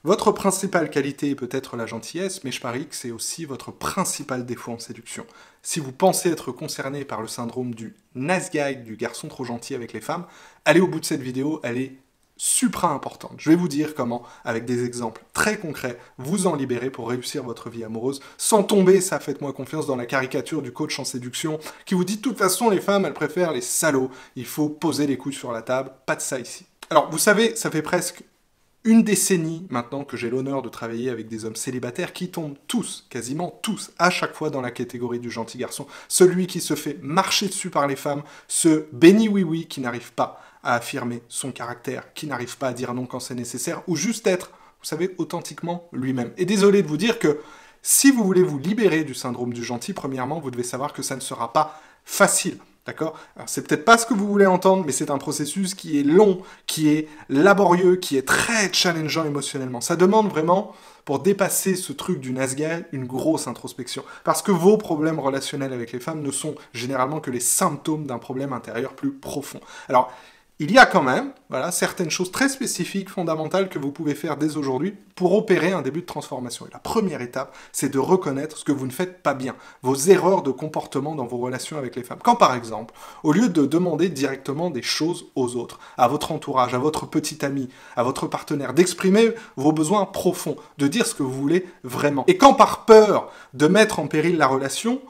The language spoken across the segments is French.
Votre principale qualité est peut-être la gentillesse, mais je parie que c'est aussi votre principal défaut en séduction. Si vous pensez être concerné par le syndrome du nice guy, du garçon trop gentil avec les femmes, allez au bout de cette vidéo, elle est supra importante. Je vais vous dire comment, avec des exemples très concrets, vous en libérer pour réussir votre vie amoureuse, sans tomber, ça faites-moi confiance, dans la caricature du coach en séduction, qui vous dit de toute façon les femmes, elles préfèrent les salauds, il faut poser les couilles sur la table, pas de ça ici. Alors vous savez, ça fait presque une décennie maintenant que j'ai l'honneur de travailler avec des hommes célibataires qui tombent tous, quasiment tous, à chaque fois dans la catégorie du gentil garçon. Celui qui se fait marcher dessus par les femmes, ce béni oui-oui qui n'arrive pas à affirmer son caractère, qui n'arrive pas à dire non quand c'est nécessaire, ou juste être, vous savez, authentiquement lui-même. Et désolé de vous dire que si vous voulez vous libérer du syndrome du gentil, premièrement, vous devez savoir que ça ne sera pas facile. D'accord? Alors, c'est peut-être pas ce que vous voulez entendre, mais c'est un processus qui est long, qui est laborieux, qui est très challengeant émotionnellement. Ça demande vraiment, pour dépasser ce truc du nice guy, une grosse introspection. Parce que vos problèmes relationnels avec les femmes ne sont généralement que les symptômes d'un problème intérieur plus profond. Alors, il y a quand même, voilà, certaines choses très spécifiques, fondamentales que vous pouvez faire dès aujourd'hui pour opérer un début de transformation. Et la première étape, c'est de reconnaître ce que vous ne faites pas bien, vos erreurs de comportement dans vos relations avec les femmes. Quand par exemple, au lieu de demander directement des choses aux autres, à votre entourage, à votre petit ami, à votre partenaire, d'exprimer vos besoins profonds, de dire ce que vous voulez vraiment. Et quand par peur de mettre en péril la relation,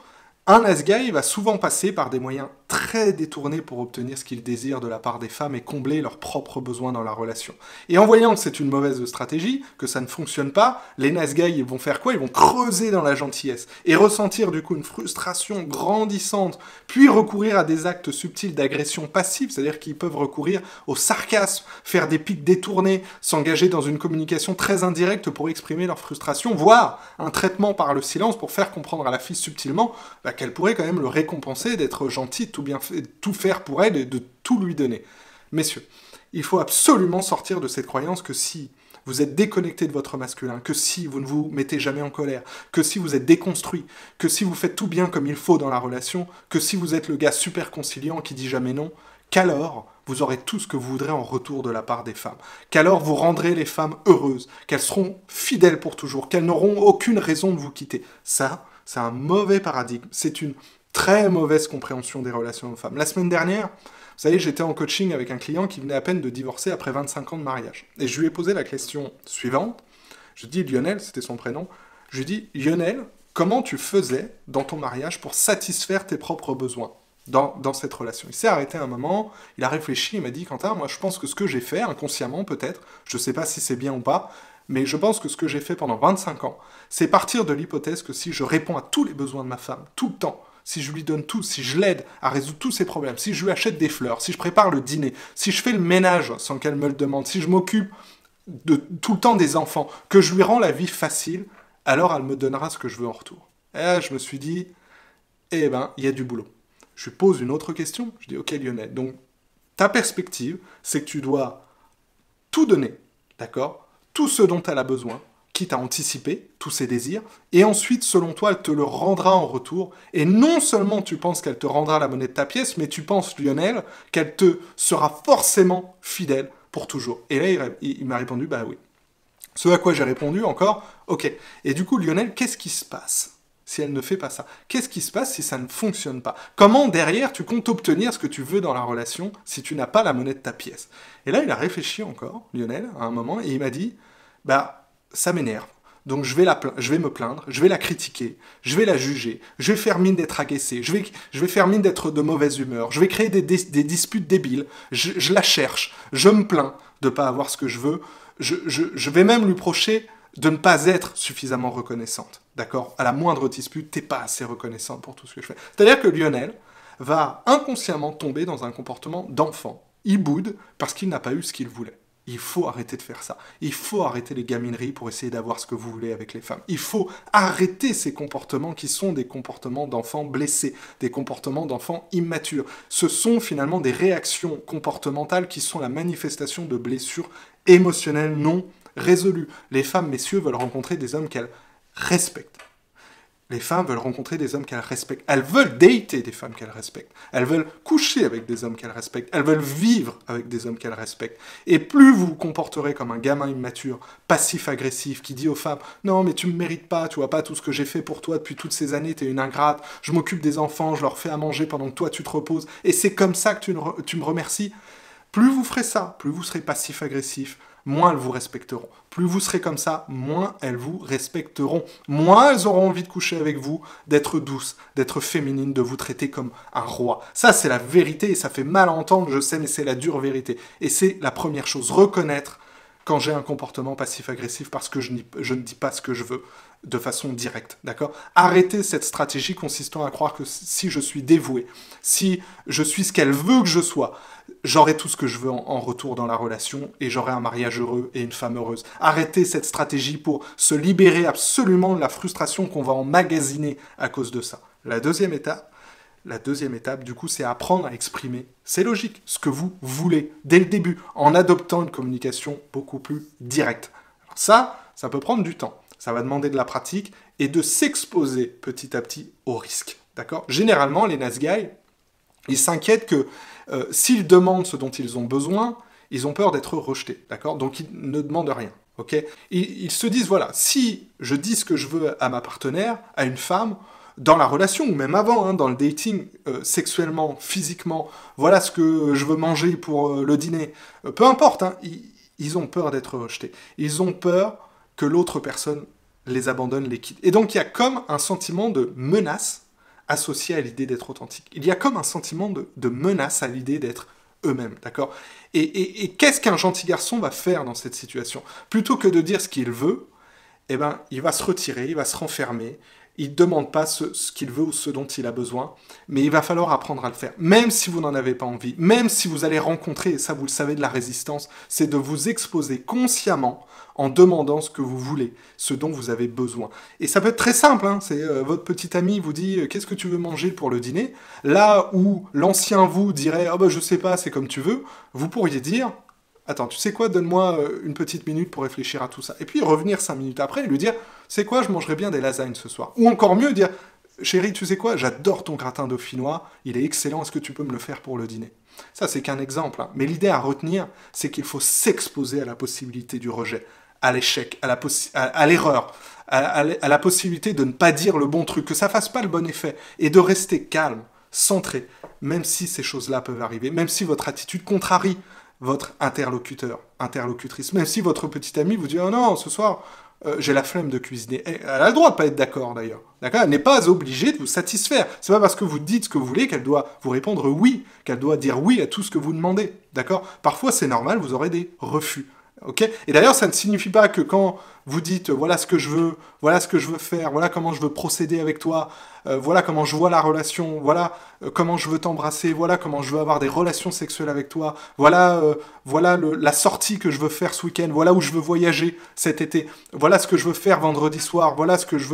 un nice guy va souvent passer par des moyens très détournés pour obtenir ce qu'il désire de la part des femmes et combler leurs propres besoins dans la relation. Et en voyant que c'est une mauvaise stratégie, que ça ne fonctionne pas, les nice guys ils vont faire quoi? Ils vont creuser dans la gentillesse et ressentir du coup une frustration grandissante, puis recourir à des actes subtils d'agression passive, c'est-à-dire qu'ils peuvent recourir au sarcasme, faire des pics détournés, s'engager dans une communication très indirecte pour exprimer leur frustration, voire un traitement par le silence pour faire comprendre à la fille subtilement qu'elle pourrait quand même le récompenser d'être gentille, tout faire pour elle et de tout lui donner. Messieurs, il faut absolument sortir de cette croyance que si vous êtes déconnecté de votre masculin, que si vous ne vous mettez jamais en colère, que si vous êtes déconstruit, que si vous faites tout bien comme il faut dans la relation, que si vous êtes le gars super conciliant qui dit jamais non, qu'alors vous aurez tout ce que vous voudrez en retour de la part des femmes, qu'alors vous rendrez les femmes heureuses, qu'elles seront fidèles pour toujours, qu'elles n'auront aucune raison de vous quitter. Ça, c'est un mauvais paradigme, c'est une très mauvaise compréhension des relations hommes-femmes. La semaine dernière, vous savez, j'étais en coaching avec un client qui venait à peine de divorcer après 25 ans de mariage. Et je lui ai posé la question suivante. Je dis Lionel, c'était son prénom. Je lui dis Lionel, comment tu faisais dans ton mariage pour satisfaire tes propres besoins dans cette relation? Il s'est arrêté un moment, il a réfléchi, il m'a dit Quentin, moi je pense que ce que j'ai fait, inconsciemment peut-être, je ne sais pas si c'est bien ou pas, mais je pense que ce que j'ai fait pendant 25 ans, c'est partir de l'hypothèse que si je réponds à tous les besoins de ma femme, tout le temps, si je lui donne tout, si je l'aide à résoudre tous ses problèmes, si je lui achète des fleurs, si je prépare le dîner, si je fais le ménage sans qu'elle me le demande, si je m'occupe de tout le temps des enfants, que je lui rends la vie facile, alors elle me donnera ce que je veux en retour. Et là, je me suis dit, eh ben, il y a du boulot. Je lui pose une autre question, je dis, ok Lionel, donc ta perspective, c'est que tu dois tout donner, d'accord? Tout ce dont elle a besoin, quitte à anticiper tous ses désirs, et ensuite, selon toi, elle te le rendra en retour, et non seulement tu penses qu'elle te rendra la monnaie de ta pièce, mais tu penses, Lionel, qu'elle te sera forcément fidèle pour toujours. Et là, il m'a répondu, bah oui. Ce à quoi j'ai répondu encore, ok. Et du coup, Lionel, qu'est-ce qui se passe si elle ne fait pas ça? Qu'est-ce qui se passe si ça ne fonctionne pas? Comment, derrière, tu comptes obtenir ce que tu veux dans la relation si tu n'as pas la monnaie de ta pièce? Et là, il a réfléchi encore, Lionel, à un moment, et il m'a dit, bah, ça m'énerve. Donc je vais me plaindre, je vais la critiquer, je vais la juger, je vais faire mine d'être agacé, je vais faire mine d'être de mauvaise humeur, je vais créer des disputes débiles, je la cherche, je me plains de ne pas avoir ce que je veux, je vais même lui reprocher de ne pas être suffisamment reconnaissante, d'accord? À la moindre dispute, t'es pas assez reconnaissante pour tout ce que je fais. C'est-à-dire que Lionel va inconsciemment tomber dans un comportement d'enfant. Il boude parce qu'il n'a pas eu ce qu'il voulait. Il faut arrêter de faire ça. Il faut arrêter les gamineries pour essayer d'avoir ce que vous voulez avec les femmes. Il faut arrêter ces comportements qui sont des comportements d'enfants blessés, des comportements d'enfants immatures. Ce sont finalement des réactions comportementales qui sont la manifestation de blessures émotionnelles non résolues. Les femmes, messieurs, veulent rencontrer des hommes qu'elles respectent. Les femmes veulent rencontrer des hommes qu'elles respectent. Elles veulent dater des femmes qu'elles respectent. Elles veulent coucher avec des hommes qu'elles respectent. Elles veulent vivre avec des hommes qu'elles respectent. Et plus vous vous comporterez comme un gamin immature, passif-agressif, qui dit aux femmes « Non, mais tu me mérites pas, tu vois pas tout ce que j'ai fait pour toi depuis toutes ces années, t'es une ingrate, je m'occupe des enfants, je leur fais à manger pendant que toi tu te reposes, et c'est comme ça que tu me remercies », plus vous ferez ça, plus vous serez passif-agressif, moins elles vous respecteront. Plus vous serez comme ça, moins elles vous respecteront. Moins elles auront envie de coucher avec vous, d'être douces, d'être féminines, de vous traiter comme un roi. Ça, c'est la vérité, et ça fait mal à entendre, je sais, mais c'est la dure vérité. Et c'est la première chose, reconnaître quand j'ai un comportement passif-agressif parce que je ne dis pas ce que je veux de façon directe, d'accord? Arrêtez cette stratégie consistant à croire que si je suis dévoué, si je suis ce qu'elle veut que je sois, j'aurai tout ce que je veux en retour dans la relation et j'aurai un mariage heureux et une femme heureuse. Arrêtez cette stratégie pour se libérer absolument de la frustration qu'on va emmagasiner à cause de ça. La deuxième étape, du coup, c'est apprendre à exprimer, c'est logique, ce que vous voulez dès le début, en adoptant une communication beaucoup plus directe. Alors ça peut prendre du temps. Ça va demander de la pratique et de s'exposer petit à petit au risque. D'accord? Généralement, les nice guys, ils s'inquiètent que s'ils demandent ce dont ils ont besoin, ils ont peur d'être rejetés. D'accord? Donc ils ne demandent rien. Ok? Ils se disent, voilà, si je dis ce que je veux à ma partenaire, à une femme, dans la relation, ou même avant, dans le dating, sexuellement, physiquement, voilà ce que je veux manger pour le dîner, peu importe, ils ont peur d'être rejetés. Ils ont peur que l'autre personne les abandonne, les quitte. Et donc il y a comme un sentiment de menace associé à l'idée d'être authentique. Il y a comme un sentiment de menace à l'idée d'être eux-mêmes, d'accord? Et qu'est-ce qu'un gentil garçon va faire dans cette situation? Plutôt que de dire ce qu'il veut, eh ben, il va se retirer, il va se renfermer, il ne demande pas ce qu'il veut ou ce dont il a besoin, mais il va falloir apprendre à le faire. Même si vous n'en avez pas envie, même si vous allez rencontrer, et ça vous le savez, de la résistance, c'est de vous exposer consciemment en demandant ce que vous voulez, ce dont vous avez besoin. Et ça peut être très simple, c'est votre petit ami vous dit « Qu'est-ce que tu veux manger pour le dîner ?» Là où l'ancien vous dirait « Ah bah je sais pas, c'est comme tu veux », vous pourriez dire « Attends, tu sais quoi, donne-moi une petite minute pour réfléchir à tout ça. » Et puis revenir 5 minutes après et lui dire « C'est quoi, je mangerai bien des lasagnes ce soir. » Ou encore mieux, dire « Chérie, tu sais quoi, j'adore ton gratin dauphinois, il est excellent, est-ce que tu peux me le faire pour le dîner ?» Ça, c'est qu'un exemple. Mais l'idée à retenir, c'est qu'il faut s'exposer à la possibilité du rejet, à l'échec, à l'erreur, à la possibilité de ne pas dire le bon truc, que ça fasse pas le bon effet, et de rester calme, centré, même si ces choses-là peuvent arriver, même si votre attitude contrarie votre interlocuteur, interlocutrice, même si votre petite amie vous dit « Oh non, ce soir, j'ai la flemme de cuisiner ». Elle a le droit de pas être d'accord, d'ailleurs. D'accord ? Elle n'est pas obligée de vous satisfaire. C'est pas parce que vous dites ce que vous voulez qu'elle doit vous répondre oui, qu'elle doit dire oui à tout ce que vous demandez. D'accord ? Parfois, c'est normal, vous aurez des refus. Okay ? Et d'ailleurs, ça ne signifie pas que quand vous dites voilà ce que je veux faire, voilà comment je veux procéder avec toi, voilà comment je vois la relation, voilà comment je veux t'embrasser, voilà comment je veux avoir des relations sexuelles avec toi, voilà la sortie que je veux faire ce week-end, voilà où je veux voyager cet été, voilà ce que je veux faire vendredi soir, voilà ce que je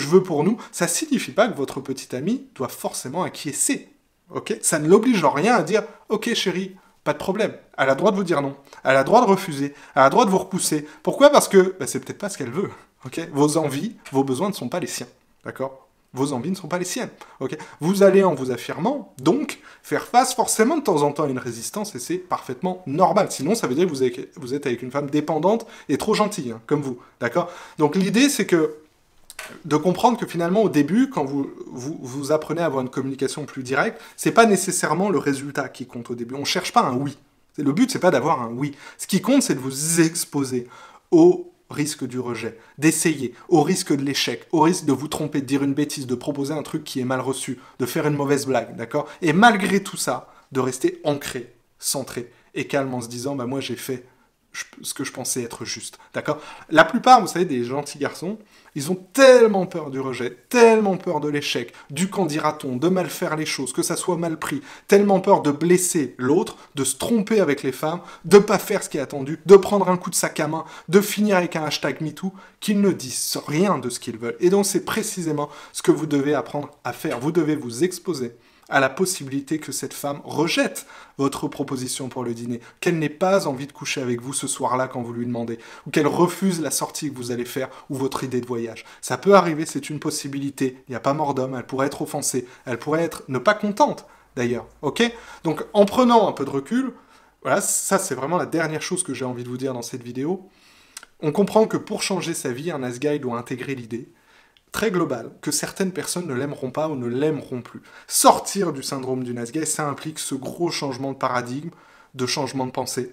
veux pour nous. Ça signifie pas que votre petit ami doit forcément acquiescer. Okay ? Ça ne l'oblige en rien à dire ok chérie, pas de problème. Elle a le droit de vous dire non. Elle a le droit de refuser. Elle a le droit de vous repousser. Pourquoi ? Parce que c'est peut-être pas ce qu'elle veut. Okay ? Vos envies, vos besoins ne sont pas les siens. D'accord ? Vos envies ne sont pas les siennes. Okay ? Vous allez, en vous affirmant, donc, faire face forcément de temps en temps à une résistance, et c'est parfaitement normal. Sinon, ça veut dire que vous êtes avec une femme dépendante et trop gentille, comme vous. D'accord ? Donc l'idée, c'est de comprendre que finalement, au début, quand vous apprenez à avoir une communication plus directe, c'est pas nécessairement le résultat qui compte au début. On cherche pas un oui. Le but, c'est pas d'avoir un oui. Ce qui compte, c'est de vous exposer au risque du rejet, d'essayer, au risque de l'échec, au risque de vous tromper, de dire une bêtise, de proposer un truc qui est mal reçu, de faire une mauvaise blague, d'accord ? Et malgré tout ça, de rester ancré, centré et calme en se disant, moi j'ai fait ce que je pensais être juste, d'accord ? La plupart, vous savez, des gentils garçons, ils ont tellement peur du rejet, tellement peur de l'échec, du qu'en dira-t-on, de mal faire les choses, que ça soit mal pris, tellement peur de blesser l'autre, de se tromper avec les femmes, de pas faire ce qui est attendu, de prendre un coup de sac à main, de finir avec un hashtag MeToo, qu'ils ne disent rien de ce qu'ils veulent. Et donc c'est précisément ce que vous devez apprendre à faire. Vous devez vous exposer à la possibilité que cette femme rejette votre proposition pour le dîner, qu'elle n'ait pas envie de coucher avec vous ce soir-là quand vous lui demandez, ou qu'elle refuse la sortie que vous allez faire ou votre idée de voyage. Ça peut arriver, c'est une possibilité, il n'y a pas mort d'homme, elle pourrait être offensée, elle pourrait être ne pas contente d'ailleurs, ok? Donc en prenant un peu de recul, voilà, ça c'est vraiment la dernière chose que j'ai envie de vous dire dans cette vidéo, on comprend que pour changer sa vie, un nice guy doit intégrer l'idée très globale que certaines personnes ne l'aimeront pas ou ne l'aimeront plus. Sortir du syndrome du nice guy, ça implique ce gros changement de paradigme, de changement de pensée,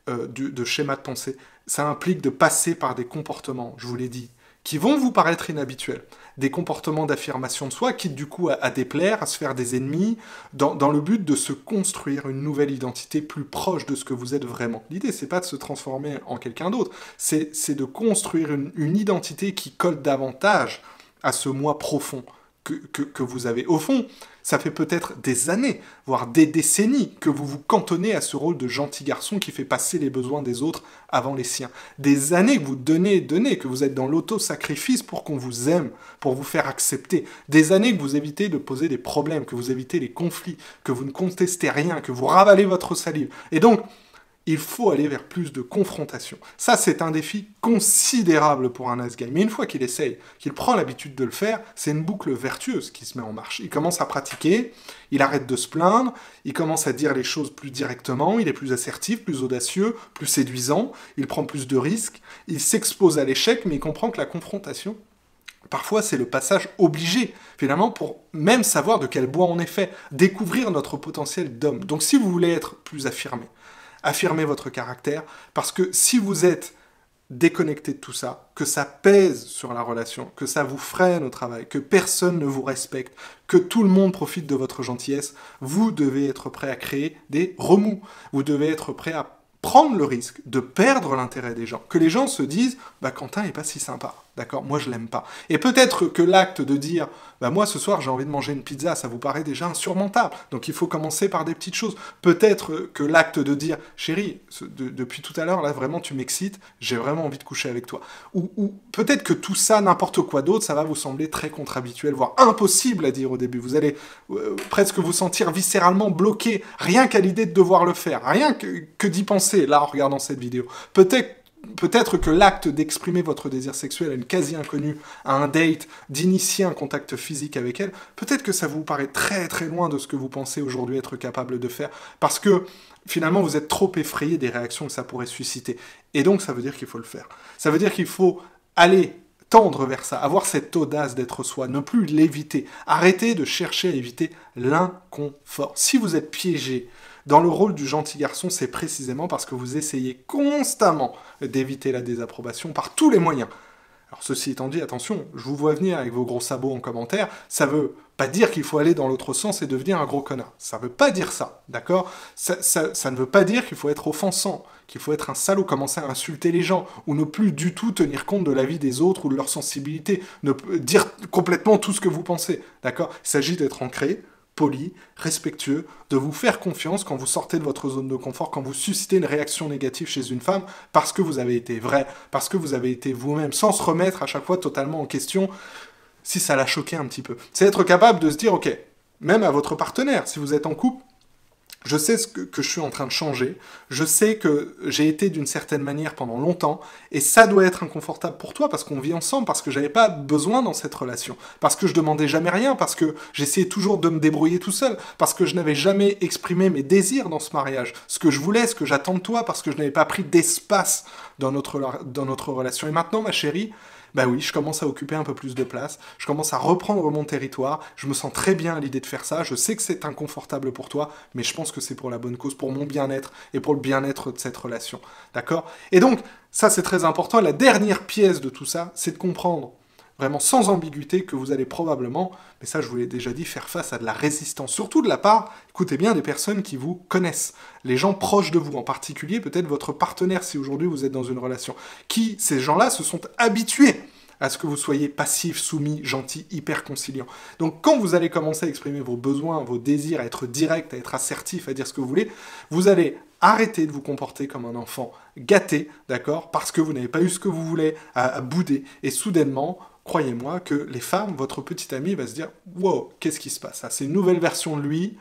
de schéma de pensée. Ça implique de passer par des comportements, je vous l'ai dit, qui vont vous paraître inhabituels. Des comportements d'affirmation de soi, quitte du coup à déplaire, à se faire des ennemis, dans le but de se construire une nouvelle identité plus proche de ce que vous êtes vraiment. L'idée, c'est pas de se transformer en quelqu'un d'autre, c'est de construire une identité qui colle davantage à ce moi profond que vous avez. Au fond, ça fait peut-être des années, voire des décennies, que vous vous cantonnez à ce rôle de gentil garçon qui fait passer les besoins des autres avant les siens. Des années que vous donnez, que vous êtes dans l'auto-sacrifice pour qu'on vous aime, pour vous faire accepter. Des années que vous évitez de poser des problèmes, que vous évitez les conflits, que vous ne contestez rien, que vous ravalez votre salive. Et donc, il faut aller vers plus de confrontation. Ça, c'est un défi considérable pour un nice guy. Mais une fois qu'il essaye, qu'il prend l'habitude de le faire, c'est une boucle vertueuse qui se met en marche. Il commence à pratiquer, il arrête de se plaindre, il commence à dire les choses plus directement, il est plus assertif, plus audacieux, plus séduisant, il prend plus de risques, il s'expose à l'échec, mais il comprend que la confrontation, parfois, c'est le passage obligé, finalement, pour même savoir de quel bois on est fait, découvrir notre potentiel d'homme. Donc, si vous voulez être plus affirmé, affirmez votre caractère, parce que si vous êtes déconnecté de tout ça, que ça pèse sur la relation, que ça vous freine au travail, que personne ne vous respecte, que tout le monde profite de votre gentillesse, vous devez être prêt à créer des remous. Vous devez être prêt à prendre le risque de perdre l'intérêt des gens. Que les gens se disent « bah Quentin est pas si sympa, d'accord, moi je l'aime pas ». Et peut-être que l'acte de dire « bah moi ce soir j'ai envie de manger une pizza », ça vous paraît déjà insurmontable. Donc il faut commencer par des petites choses. Peut-être que l'acte de dire « chérie, depuis tout à l'heure, là vraiment tu m'excites, j'ai vraiment envie de coucher avec toi ». Ou peut-être que tout ça, n'importe quoi d'autre, ça va vous sembler très contre-habituel, voire impossible à dire au début. Vous allez presque vous sentir viscéralement bloqué, rien qu'à l'idée de devoir le faire, rien que d'y penser, là, en regardant cette vidéo. Peut-être que l'acte d'exprimer votre désir sexuel à une quasi-inconnue, à un date, d'initier un contact physique avec elle, peut-être que ça vous paraît très très loin de ce que vous pensez aujourd'hui être capable de faire, parce que finalement vous êtes trop effrayé des réactions que ça pourrait susciter. Et donc ça veut dire qu'il faut le faire. Ça veut dire qu'il faut aller tendre vers ça, avoir cette audace d'être soi, ne plus l'éviter, arrêter de chercher à éviter l'inconfort. Si vous êtes piégé dans le rôle du gentil garçon, c'est précisément parce que vous essayez constamment d'éviter la désapprobation par tous les moyens. Alors ceci étant dit, attention, je vous vois venir avec vos gros sabots en commentaire, ça veut pas dire qu'il faut aller dans l'autre sens et devenir un gros connard. Ça veut pas dire ça, d'accord ? Ça ne veut pas dire qu'il faut être offensant, qu'il faut être un salaud, commencer à insulter les gens, ou ne plus du tout tenir compte de la vie des autres ou de leur sensibilité, ne dire complètement tout ce que vous pensez, d'accord ? Il s'agit d'être ancré, poli, respectueux, de vous faire confiance quand vous sortez de votre zone de confort, quand vous suscitez une réaction négative chez une femme, parce que vous avez été vrai, parce que vous avez été vous-même, sans se remettre à chaque fois totalement en question si ça l'a choqué un petit peu. C'est être capable de se dire, ok, même à votre partenaire, si vous êtes en couple, je sais que je suis en train de changer, je sais que j'ai été d'une certaine manière pendant longtemps, et ça doit être inconfortable pour toi, parce qu'on vit ensemble, parce que j'avais pas besoin dans cette relation, parce que je demandais jamais rien, parce que j'essayais toujours de me débrouiller tout seul, parce que je n'avais jamais exprimé mes désirs dans ce mariage, ce que je voulais, ce que j'attends de toi, parce que je n'avais pas pris d'espace dans notre relation. Et maintenant, ma chérie, bah oui, je commence à occuper un peu plus de place, je commence à reprendre mon territoire, je me sens très bien à l'idée de faire ça, je sais que c'est inconfortable pour toi, mais je pense que c'est pour la bonne cause, pour mon bien-être et pour le bien-être de cette relation, d'accord ? Et donc, ça c'est très important, la dernière pièce de tout ça, c'est de comprendre, vraiment sans ambiguïté, que vous allez probablement, mais ça je vous l'ai déjà dit, faire face à de la résistance, surtout de la part, écoutez bien, des personnes qui vous connaissent, les gens proches de vous, en particulier peut-être votre partenaire si aujourd'hui vous êtes dans une relation, qui, ces gens-là, se sont habitués à ce que vous soyez passif, soumis, gentil, hyper conciliant. Donc quand vous allez commencer à exprimer vos besoins, vos désirs, à être direct, à être assertif, à dire ce que vous voulez, vous allez arrêter de vous comporter comme un enfant gâté, d'accord ? Parce que vous n'avez pas eu ce que vous voulez, à bouder, et soudainement, croyez-moi que les femmes, votre petite amie va se dire « Wow, qu'est-ce qui se passe? C'est une nouvelle version de lui.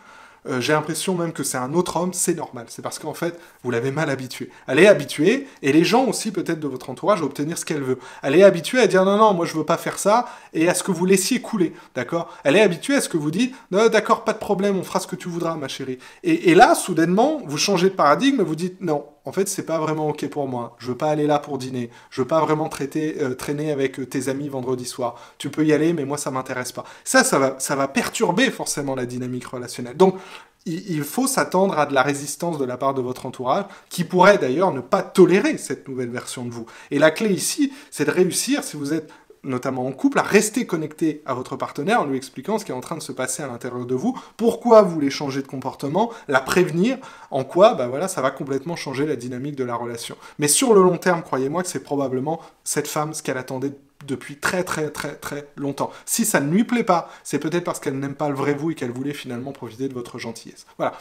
J'ai l'impression même que c'est un autre homme, c'est normal. C'est parce qu'en fait, vous l'avez mal habituée. Elle est habituée, et les gens aussi peut-être de votre entourage, à obtenir ce qu'elle veut. Elle est habituée à dire non, non, moi je veux pas faire ça, et à ce que vous laissiez couler, d'accord? Elle est habituée à ce que vous dites non, d'accord, pas de problème, on fera ce que tu voudras, ma chérie. Et là, soudainement, vous changez de paradigme, et vous dites non, en fait, c'est pas vraiment ok pour moi. Je veux pas aller là pour dîner. Je veux pas vraiment traîner avec tes amis vendredi soir. Tu peux y aller, mais moi ça m'intéresse pas. Ça va perturber forcément la dynamique relationnelle. Donc il faut s'attendre à de la résistance de la part de votre entourage, qui pourrait d'ailleurs ne pas tolérer cette nouvelle version de vous. Et la clé ici, c'est de réussir, si vous êtes notamment en couple, à rester connecté à votre partenaire en lui expliquant ce qui est en train de se passer à l'intérieur de vous, pourquoi vous voulez changer de comportement, la prévenir, en quoi, bah voilà, ça va complètement changer la dynamique de la relation. Mais sur le long terme, croyez-moi que c'est probablement cette femme ce qu'elle attendait depuis très longtemps. Si ça ne lui plaît pas, c'est peut-être parce qu'elle n'aime pas le vrai vous et qu'elle voulait finalement profiter de votre gentillesse. Voilà.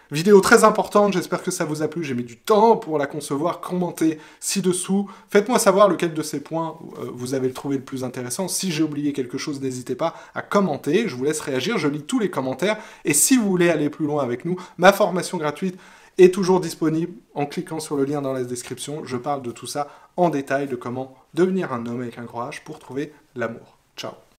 Vidéo très importante, j'espère que ça vous a plu, j'ai mis du temps pour la concevoir, commentez ci-dessous, faites-moi savoir lequel de ces points vous avez trouvé le plus intéressant, si j'ai oublié quelque chose, n'hésitez pas à commenter, je vous laisse réagir, je lis tous les commentaires, et si vous voulez aller plus loin avec nous, ma formation gratuite est toujours disponible en cliquant sur le lien dans la description, je parle de tout ça en détail, de comment devenir un homme avec un gros H pour trouver l'amour. Ciao.